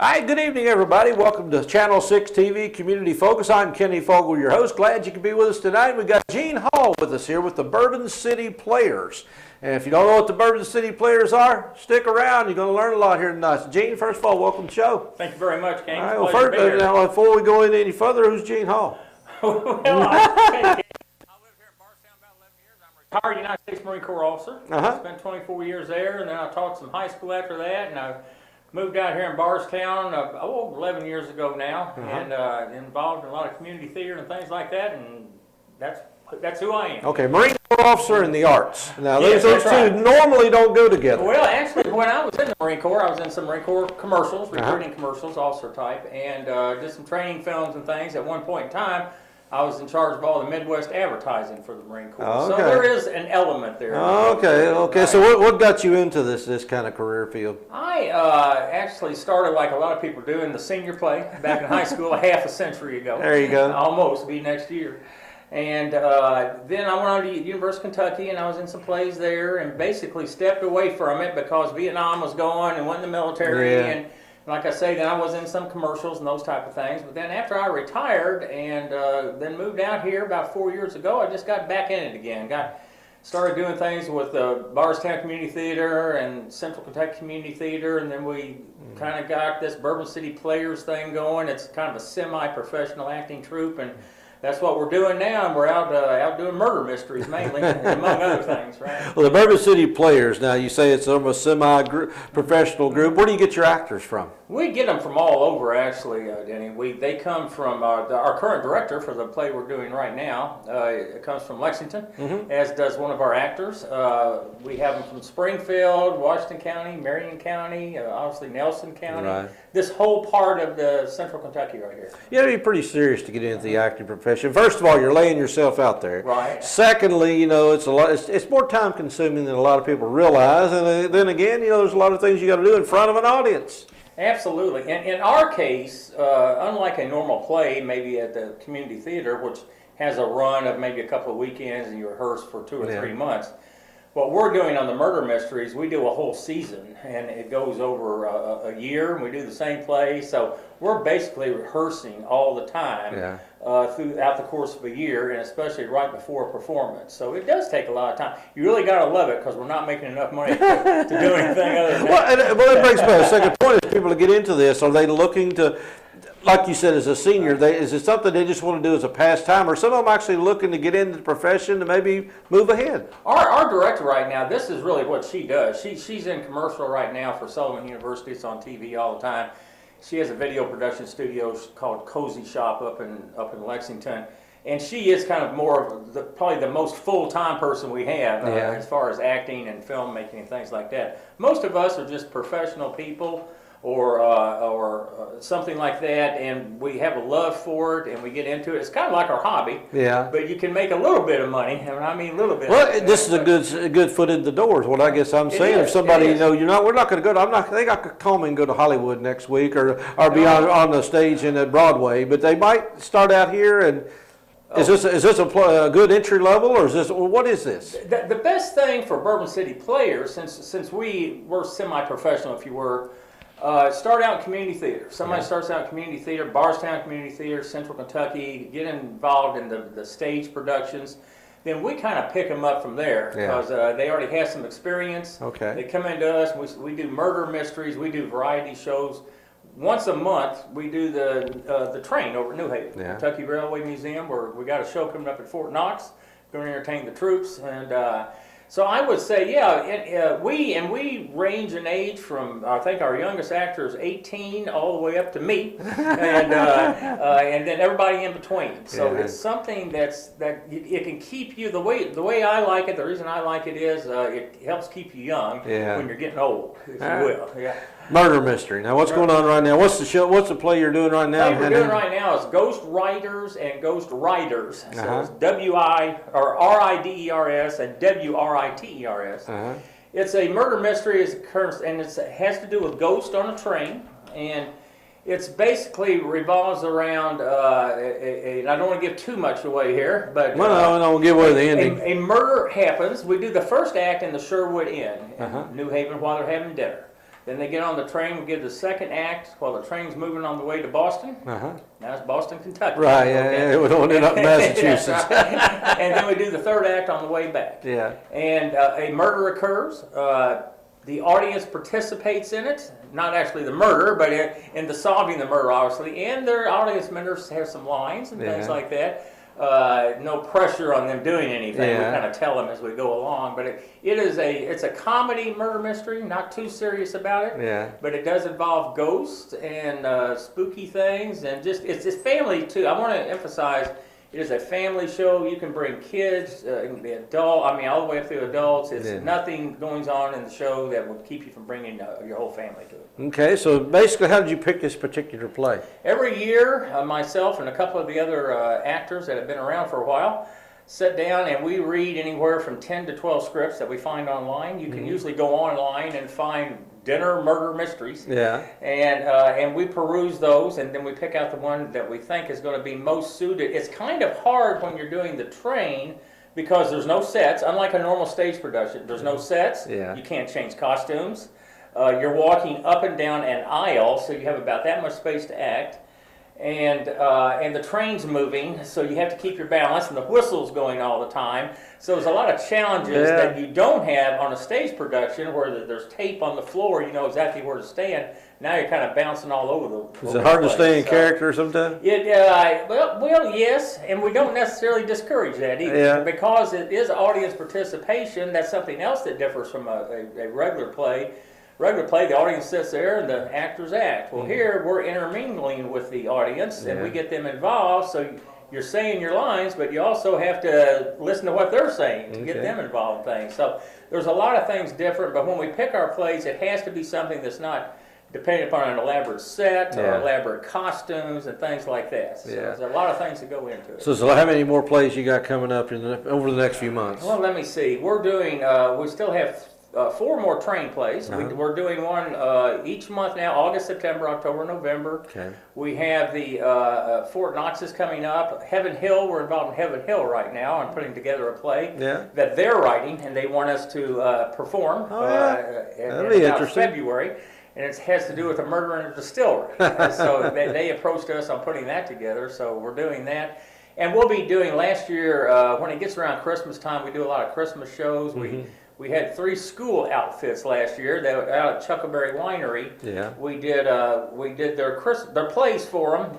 Hi, good evening, everybody. Welcome to Channel 6 TV Community Focus. I'm Kenny Fogle, your host. Glad you could be with us tonight. We've got Gene Hall with us here with the Bourbon City Players. And if you don't know what the Bourbon City Players are, stick around. You're going to learn a lot here tonight. So Gene, first of all, welcome to the show. Thank you very much, Kenny. All right, well, first, now, before we go any further, who's Gene Hall? Well, I live here in Bardstown about 11 years. I'm a retired United States Marine Corps officer. I spent 24 years there, and then I taught some high school after that, and I moved out here in Bardstown 11 years ago now, and involved in a lot of community theater and things like that, and that's who I am. Okay, Marine Corps officer and the arts. Now, Yes, those two right. normally don't go together. Well, actually, when I was in the Marine Corps, I was in some Marine Corps commercials, recruiting commercials, officer type, and did some training films and things. At one point in time, I was in charge of all the Midwest advertising for the Marine Corps. Okay. So there is an element there. Okay. Right. So what got you into this kind of career field? I actually started, like a lot of people do, in the senior play back in high school half a century ago. There you go. Almost, be next year. And then I went on to University of Kentucky, and I was in some plays there, and basically stepped away from it because Vietnam was going and went in the military. Yeah. And like I say, then I was in some commercials and those type of things. But then after I retired and then moved out here about 4 years ago, I just got back in it again. Started doing things with the Bardstown Community Theater and Central Kentucky Community Theater, and then we kind of got this Bourbon City Players thing going. It's kind of a semi-professional acting troupe, and that's what we're doing now, and we're out doing murder mysteries mainly, among other things, right? Well, the Bourbon City Players, now you say it's almost a semi-professional group. Where do you get your actors from? We get them from all over, actually, Denny. They come from, our current director for the play we're doing right now, it comes from Lexington, as does one of our actors. We have them from Springfield, Washington County, Marion County, obviously Nelson County. Right. This whole part of the Central Kentucky right here. You got to be pretty serious to get into the acting profession. First of all, you're laying yourself out there. Right. Secondly, it's a lot. It's more time consuming than a lot of people realize. And then again, there's a lot of things you got to do in front of an audience. Absolutely. And in our case, unlike a normal play, maybe at the community theater, which has a run of maybe a couple of weekends and you rehearse for 2 or 3 months, what we're doing on the murder mysteries, we do a whole season, and it goes over a year, and we do the same play. So we're basically rehearsing all the time throughout the course of a year, and especially right before a performance. So it does take a lot of time. You really got to love it, because we're not making enough money to do anything other than that. Well, that brings me to the second point. Is people to get into this, are they looking to, like you said, as a senior, is it something they just want to do as a pastime, or some of them actually looking to get into the profession to maybe move ahead? Our director right now, this is really what she does. She's in commercial right now for Sullivan University. It's on TV all the time. She has a video production studio called Cozy Shop up in Lexington, and she is kind of more of probably the most full-time person we have as far as acting and filmmaking and things like that. Most of us are just professional people, or something like that, and we have a love for it, and we get into it. It's kind of like our hobby. Yeah. But you can make a little bit of money, and I mean a little bit. Well, this is a good foot in the door is what I guess I'm saying. If somebody, we're not going to go to, they got to call me and go to Hollywood next week, or be on the stage in at Broadway, but they might start out here and. Is this a good entry level, or what is this? The best thing for Bourbon City Players, since we're semi-professional, if you were, start out in community theater. Somebody starts out in community theater, Bardstown Community Theater, Central Kentucky, get involved in the stage productions. Then we kind of pick them up from there, because they already have some experience. Okay. They come into us, we do murder mysteries, we do variety shows. Once a month, we do the train over at New Haven, Kentucky Railway Museum, where we got a show coming up at Fort Knox, going to entertain the troops. And so I would say, we range in age from, I think our youngest actor is 18 all the way up to me, and then everybody in between. So it's something that it can keep you, the way I like it, the reason I like it is it helps keep you young when you're getting old, if you will. Murder mystery. Now, what's going on right now? What's the show? What's the play you're doing right now? The play we're doing right now is Ghost Writers and Ghost Riders. So it's R-I-D-E-R-S and W-R-I-T-E-R-S. It's a murder mystery, and it has to do with ghosts on a train, and it's basically revolves around. I don't want to give too much away here, but no, give away the ending. A murder happens. We do the first act in the Sherwood Inn in New Haven while they're having dinner. Then they get on the train. We give the second act while the train's moving on the way to Boston. Uh-huh. Now it's Boston, Kentucky. Right, yeah, we don't end up in Massachusetts. And then we do the third act on the way back. Yeah. And a murder occurs. The audience participates in it. Not actually the murder, but in the solving the murder, obviously. And their audience members have some lines and things like that. No pressure on them doing anything. We kind of tell them as we go along. But it's a comedy murder mystery, not too serious about it. Yeah. But it does involve ghosts and spooky things, and it's family too. I want to emphasize it is a family show. You can bring kids, it can be adult. I mean, all the way up through adults. It's nothing goes on in the show that would keep you from bringing your whole family to it. Okay, so basically, how did you pick this particular play? Every year, myself and a couple of the other actors that have been around for a while sit down and we read anywhere from 10 to 12 scripts that we find online. You can usually go online and find dinner murder mysteries. Yeah. And we peruse those, and then we pick out the one that we think is going to be most suited. It's kind of hard when you're doing the train because there's no sets. Unlike a normal stage production, there's no sets. Yeah. You can't change costumes. You're walking up and down an aisle, so you have about that much space to act. And the train's moving, so you have to keep your balance, and the whistle's going all the time. So there's a lot of challenges that you don't have on a stage production where there's tape on the floor, you know exactly where to stand. Now you're kind of bouncing all over the Is it hard to stay in character sometimes? Well, yes, and we don't necessarily discourage that either. Yeah. Because it is audience participation, that's something else that differs from a regular play. Regular play, the audience sits there and the actors act. Well, here we're intermingling with the audience and we get them involved. So you're saying your lines, but you also have to listen to what they're saying to get them involved in things. So there's a lot of things different, but when we pick our plays, it has to be something that's not depending upon an elaborate set or elaborate costumes and things like that. So there's a lot of things that go into it. So how many more plays you got coming up over the next few months? Well, let me see. We're doing, we still have 4 more train plays. We're doing one each month now, August, September, October, November. Okay. We have the Fort Knox is coming up. Heaven Hill, we're involved in Heaven Hill right now and putting together a play that they're writing, and they want us to perform in about February. And it has to do with a murder in a distillery. So they approached us on putting that together, so we're doing that. And we'll be doing, last year, when it gets around Christmas time, we do a lot of Christmas shows. We had 3 school outfits last year that were out at Chuckleberry Winery. Yeah. We did their plays for them,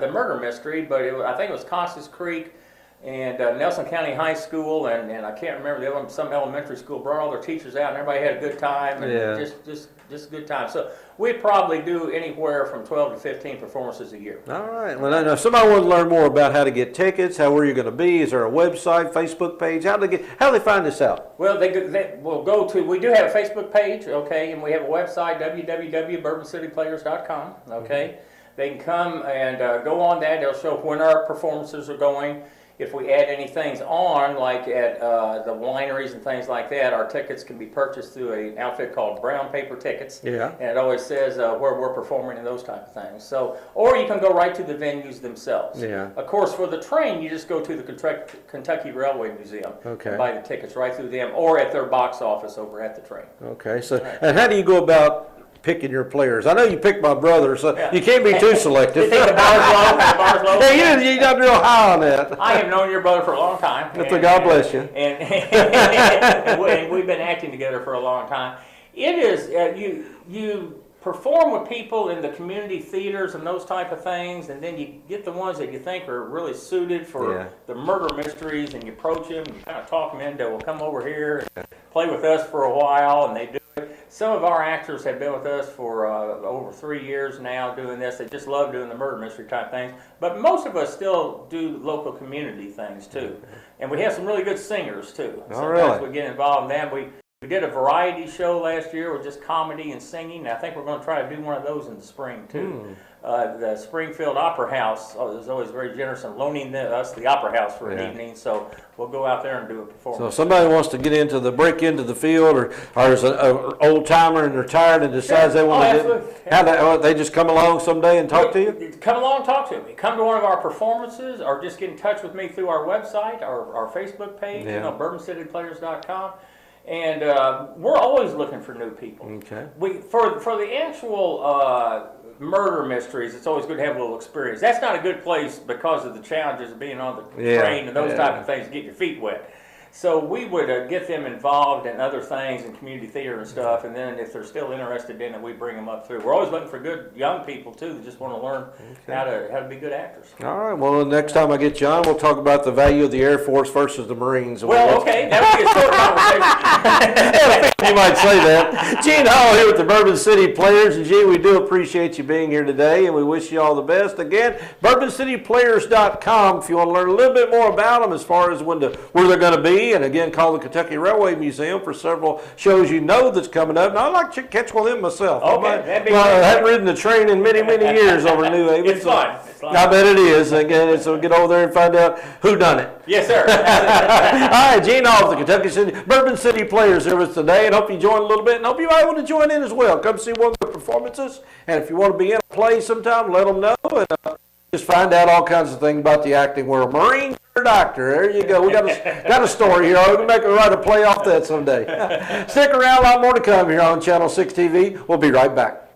the murder mystery, but I think it was Costas Creek and Nelson County High School, and I can't remember the other one, some elementary school brought all their teachers out, and everybody had a good time, and just a good time. So we probably do anywhere from 12 to 15 performances a year. All right. Well, now, if somebody wants to learn more about how to get tickets, where you're going to be, is there a website, Facebook page? How do they find this out? Well, they will go to. We do have a Facebook page, okay, and we have a website, www.bourbоncityplayers.com. Okay, they can come and go on that. They'll show when our performances are going. If we add any things on, like at the wineries and things like that, our tickets can be purchased through an outfit called Brown Paper Tickets. Yeah. And it always says where we're performing and those type of things. So, or you can go right to the venues themselves. Yeah. Of course, for the train, you just go to the Kentucky Railway Museum and buy the tickets right through them, or at their box office over at the train. Okay. So, and how do you go about picking your players? I know you picked my brother, so you can't be too selective. You think the bar's low? Hey, you're not real high on that. I have known your brother for a long time. God bless you. And we've been acting together for a long time. It is, you perform with people in the community theaters and those type of things, and then you get the ones that you think are really suited for the murder mysteries, and you approach them, you kind of talk them into, well, come over here and play with us for a while, and they do it. Some of our actors have been with us for over 3 years now doing this. They just love doing the murder mystery type things. But most of us still do local community things too. And we have some really good singers too. Sometimes we get involved in that. We did a variety show last year with just comedy and singing. I think we're going to try to do one of those in the spring too. The Springfield Opera House is always very generous in loaning us the Opera House for an evening, so we'll go out there and do a performance. So if somebody wants to break into the field, or is an old timer and they're tired and decides they want to they just come along someday and talk to you? Come along and talk to me. Come to one of our performances, or just get in touch with me through our website, our Facebook page, bourbоncityplayers.com. And we're always looking for new people. Okay. For the actual murder mysteries, it's always good to have a little experience. That's not a good place because of the challenges of being on the train and those type of things to get your feet wet. So we would get them involved in other things in community theater and stuff, and then if they're still interested in it, we bring them up through. We're always looking for good young people too that just want to learn how to be good actors. All right. Well, the next time I get you on, we'll talk about the value of the Air Force versus the Marines. Well, okay, that would be a short conversation. You might say that. Gene Hall here with the Bourbon City Players. And Gene, we do appreciate you being here today, and we wish you all the best. Again, BourbonCityPlayers.com if you want to learn a little bit more about them as far as where they're going to be. And again, call the Kentucky Railway Museum for several shows that's coming up. And I'd like to catch one of them myself. Okay, I haven't ridden the train in many, many years over New Haven. It's fun. It's fun. I bet it is. Again, so get over there and find out who done it. Yes, sir. All right, Gene Hall, the Kentucky City, Bourbon City Players here with us today, and hope you join a little bit, and hope you might want to join in as well. Come see one of the performances, and if you want to be in a play sometime, let them know, and just find out all kinds of things about the acting world. Marine or doctor, there you go. We got a story here. We can write a play off that someday. Stick around, a lot more to come here on Channel 6 TV. We'll be right back.